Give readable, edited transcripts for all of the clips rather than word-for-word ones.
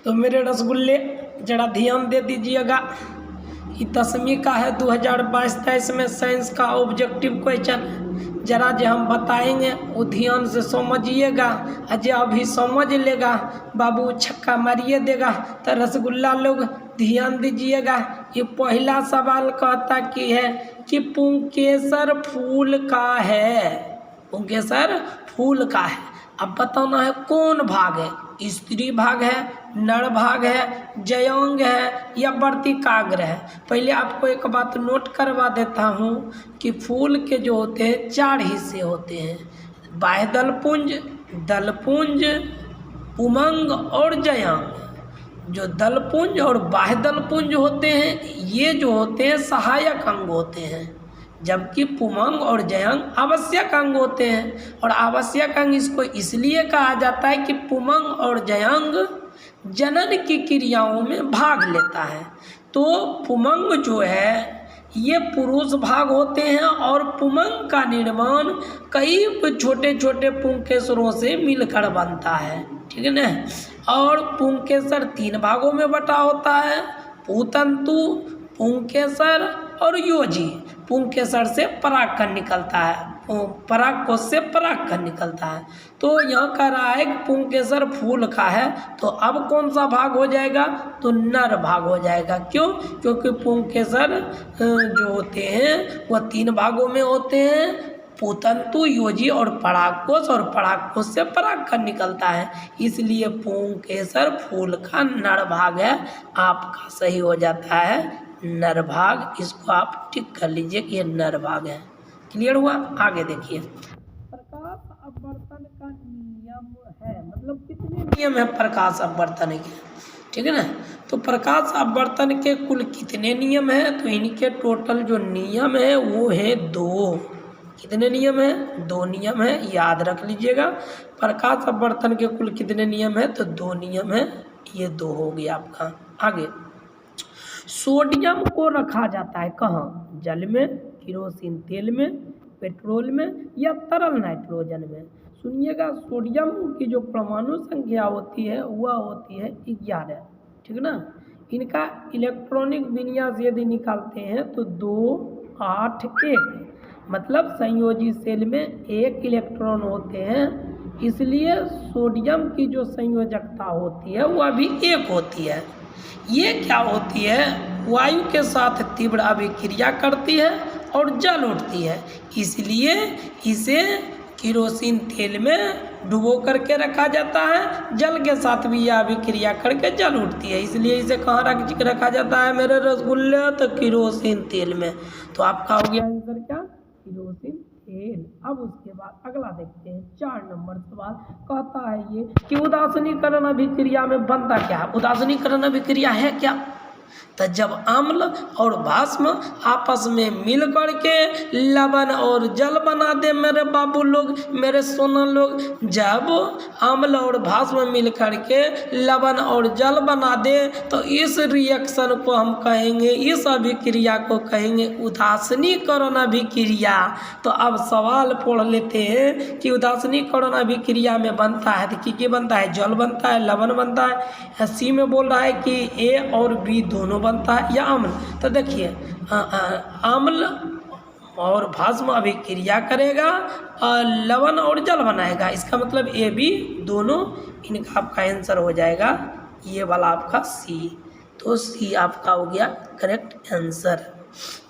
तो मेरे रसगुल्ले जरा ध्यान दे दीजिएगा। ये 10वीं का है 2022-23 में साइंस का ऑब्जेक्टिव क्वेश्चन। जरा जो हम बताएंगे वो ध्यान से समझिएगा। अजय अभी समझ लेगा बाबू छक्का मारिए देगा। तो रसगुल्ला लोग ध्यान दीजिएगा। ये पहला सवाल कहता कि है कि पुंकेसर फूल का है, पुंकेसर फूल का है। अब बताना है कौन भाग है, स्त्री भाग है, नर भाग है, जयांग है या वर्तिकाग्र है। पहले आपको एक बात नोट करवा देता हूँ कि फूल के जो होते हैं 4 हिस्से होते हैं, बाह्यदलपुंज, दलपुंज, पुमंग और जयांग। जो दलपुंज और बाह्यदलपुंज होते हैं ये जो होते हैं सहायक अंग होते हैं, जबकि पुमंग और जयांग आवश्यक अंग होते हैं। और आवश्यक अंग इसको इसलिए कहा जाता है कि पुमंग और जयांग जनन की क्रियाओं में भाग लेता है। तो पुमंग जो है ये पुरुष भाग होते हैं और पुमंग का निर्माण कई छोटे छोटे पुंकेसरों से मिलकर बनता है, ठीक है ना। और पुंकेसर 3 भागों में बटा होता है, पुतंतु, पुंकेसर और योजी। पुंकेसर से परागकण निकलता है, परागकोश से परागकण निकलता है। तो यहाँ कह रहा है कि पुंकेसर फूल का है, तो अब कौन सा भाग हो जाएगा, तो नर भाग हो जाएगा। क्यों? क्योंकि पुंकेसर जो होते हैं वह 3 भागों में होते हैं, पुतंतु, योजी और परागकोश, और परागकोश से परागकण निकलता है, इसलिए पुंकेसर फूल का नर भाग है। आपका सही हो जाता है नर भाग। इसको आप टिक कर लीजिए कि ये नर भाग है। क्लियर हुआ? आगे देखिए, प्रकाश अपवर्तन का नियम है, मतलब कितने नियम है प्रकाश अपवर्तन के, ठीक है ना। तो प्रकाश अपवर्तन के कुल कितने नियम है, तो इनके टोटल जो नियम है वो है 2। कितने नियम है? 2 नियम है, याद रख लीजिएगा। प्रकाश अपवर्तन के कुल कितने नियम है, तो 2 नियम है, ये 2 हो गया आपका। आगे, सोडियम को रखा जाता है कहाँ? जल में, केरोसिन तेल में, पेट्रोल में या तरल नाइट्रोजन में। सुनिएगा, सोडियम की जो परमाणु संख्या होती है वह होती है 11, ठीक ना। इनका इलेक्ट्रॉनिक विन्यास यदि निकालते हैं तो 2, 8, 1, मतलब संयोजी सेल में 1 इलेक्ट्रॉन होते हैं, इसलिए सोडियम की जो संयोजकता होती है वह भी 1 होती है। ये क्या होती है? वायु के साथ तीव्र अभिक्रिया करती है और जल उठती है, इसलिए इसे केरोसिन तेल में डुबो करके रखा जाता है। जल के साथ भी यह अभिक्रिया करके जल उठती है, इसलिए इसे कहाँ रखा जाता है मेरे रसगुल्ले? तो केरोसिन तेल में। तो आपका हो गया आंसर क्या? केरोसिन तेल। अब उसके बाद अगला देखते हैं, 4 नंबर सवाल कहता है ये कि उदासीनीकरण अभिक्रिया में बनता क्या है? उदासीनीकरण अभिक्रिया है क्या? तो जब अम्ल और भस्म आपस में मिल करके लवण और जल बना दे मेरे बाबू लोग, मेरे सोना लोग, जब अम्ल और भस्म मिल करके लवण और जल बना दे तो इस रिएक्शन को हम कहेंगे, इस अभिक्रिया को कहेंगे उदासीनीकरण अभिक्रिया। तो अब सवाल पढ़ लेते हैं कि उदासीनीकरण अभिक्रिया में बनता है तो क्या बनता है? जल बनता है, लवण बनता है। सी में बोल रहा है कि ए और बी दोनों बनता है या अम्ल। तो देखिए, अम्ल और भस्म अभिक्रिया करेगा और लवण और जल बनाएगा, इसका मतलब ए बी दोनों, इनका आपका आंसर हो जाएगा ये वाला आपका सी। तो सी आपका हो गया करेक्ट आंसर,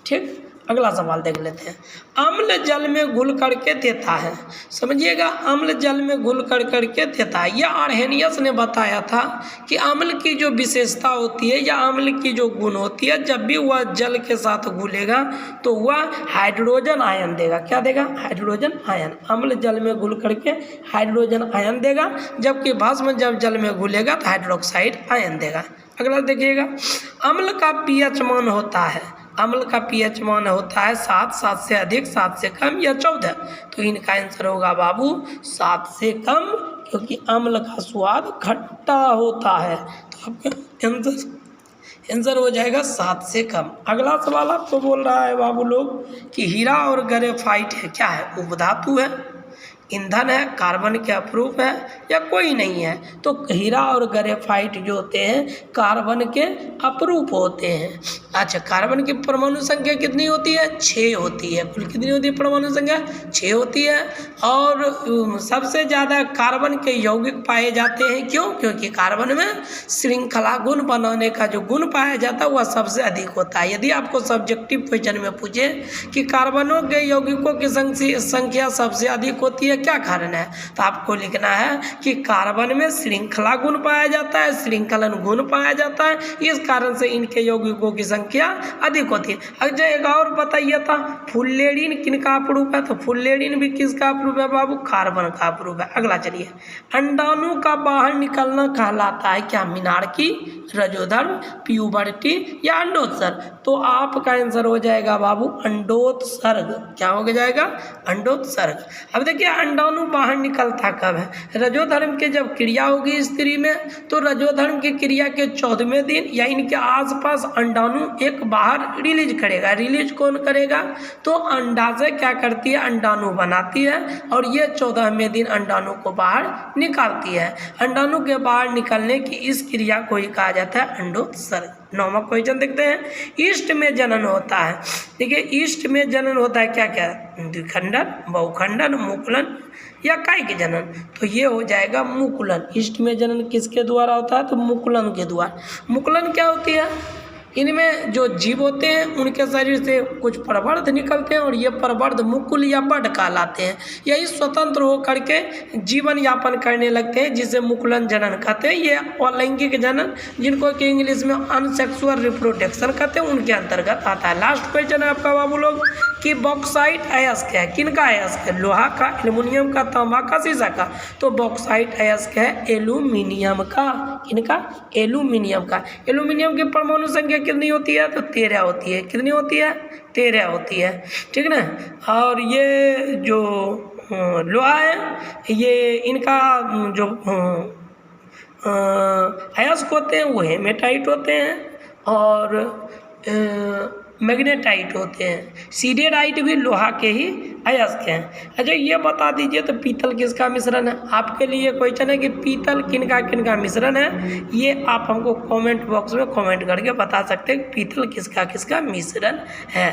ठीक। अगला सवाल देख लेते हैं, अम्ल जल में घुल करके देता है। समझिएगा, अम्ल जल में घुल करके देता है। यह आर्हेनियस ने बताया था कि अम्ल की जो विशेषता होती है या अम्ल की जो गुण होती है, जब भी वह जल के साथ घुलेगा तो वह हाइड्रोजन आयन देगा। क्या देगा? Hydrogen ion. अम्ल जल में घुल करके हाइड्रोजन आयन देगा, जबकि भस्म जब जल में घुलेगा तो हाइड्रोक्साइड आयन देगा। अगला देखिएगा, अम्ल का पीएच मान होता है। अम्ल का पीएच मान होता है 7, 7 से अधिक, 7 से कम या 14। तो इनका आंसर होगा बाबू 7 से कम, क्योंकि अम्ल का स्वाद खट्टा होता है। तो आपका आंसर हो जाएगा 7 से कम। अगला सवाल आपको बोल रहा है बाबू लोग कि हीरा और ग्रेफाइट है, क्या है? उपधातु है। ईंधन है, कार्बन के अप्रूप है या कोई नहीं है। तो हीरा और ग्रेफाइट जो होते हैं कार्बन के अप्रूप होते हैं। अच्छा, कार्बन की परमाणु संख्या कितनी होती है? 6 होती है। कुल कितनी होती है परमाणु संख्या? 6 होती है। और सबसे ज़्यादा कार्बन के यौगिक पाए जाते हैं। क्यों? क्योंकि कार्बन में श्रृंखला गुण बनाने का जो गुण पाया जाता है वह सबसे अधिक होता है। यदि आपको सब्जेक्टिव क्वेश्चन में पूछे कि कार्बनों के यौगिकों की संख्या सबसे अधिक होती है, क्या कारण है, तो आपको लिखना है कि कार्बन में श्रृंखला गुण पाया जाता है, श्रृंखलन गुण पाया जाता है, इस कारण से इनके यौगिकों की संख्या अधिक होती है। अच्छा, एक और बताइए था, फुल्लेडीन किनका अप्रूप है? तो फुल्लेडीन भी किसका अप्रूप है बाबू? कार्बन का अप्रूप है। अगला चलिए, अंडाणु का बाहर निकलना कहलाता है क्या? मीनार्की, रजोधर्म, प्यूबर्टी या अंडोत्सर्ग? तो आपका आंसर हो जाएगा बाबू अंडोत्सर्ग। क्या हो जाएगा? अंडोत्सर्ग। अब देखिए, अंडाणु बाहर निकलता कब है? रजोधर्म के जब क्रिया होगी स्त्री में, तो रजोधर्म की क्रिया के 14वें दिन या इनके आसपास अंडाणु एक बाहर रिलीज करेगा। रिलीज कौन करेगा? तो अंडाशय क्या करती है? अंडाणु बनाती है और ये 14वें दिन अंडाणु को बाहर निकालती है। अंडाणु के बाहर निकलने की इस क्रिया को ही कहा जाता है अंडोत्सर्ग। 9वां क्वेश्चन देखते हैं, ईस्ट में जनन होता है। देखिए, ईस्ट में जनन होता है क्या क्या? द्विखंडन, बहुखंडन, मुकुलन या कायिक जनन? तो ये हो जाएगा मुकुलन। ईस्ट में जनन किसके द्वारा होता है? तो मुकुलन के द्वारा। मुकुलन क्या होती है? इनमें जो जीव होते हैं उनके शरीर से कुछ प्रवर्ध निकलते हैं और ये प्रवर्ध मुकुल या बड कहलाते हैं। यही स्वतंत्र हो करके जीवन यापन करने लगते हैं, जिसे मुकुलन जनन कहते हैं। ये अलैंगिक जनन, जिनको कि इंग्लिश में अनसेक्सुअल रिप्रोडक्शन कहते हैं, उनके अंतर्गत आता है। लास्ट क्वेश्चन है आपका बाबू लोग कि बॉक्साइट अयस्क है। किनका अयस्क है? लोहा का, एल्युमिनियम का, तांबा का, शीशा का? तो बॉक्साइट अयस्क है एल्यूमिनियम का। किनका? एल्यूमिनियम का। एल्यूमिनियम की परमाणु संख्या कितनी होती है? तो 13 होती है। कितनी होती है? 13 होती है, ठीक ना। और ये जो लोहा है, ये इनका जो अयस्क होते हैं वो हेमेटाइट होते हैं और मैग्नेटाइट होते हैं। सीडेराइट भी लोहा के ही अयस्क हैं। अच्छा, ये बता दीजिए तो पीतल किसका मिश्रण है? आपके लिए क्वेश्चन है कि पीतल किनका किनका मिश्रण है। ये आप हमको कमेंट बॉक्स में कमेंट करके बता सकते हैं कि पीतल किसका किसका मिश्रण है।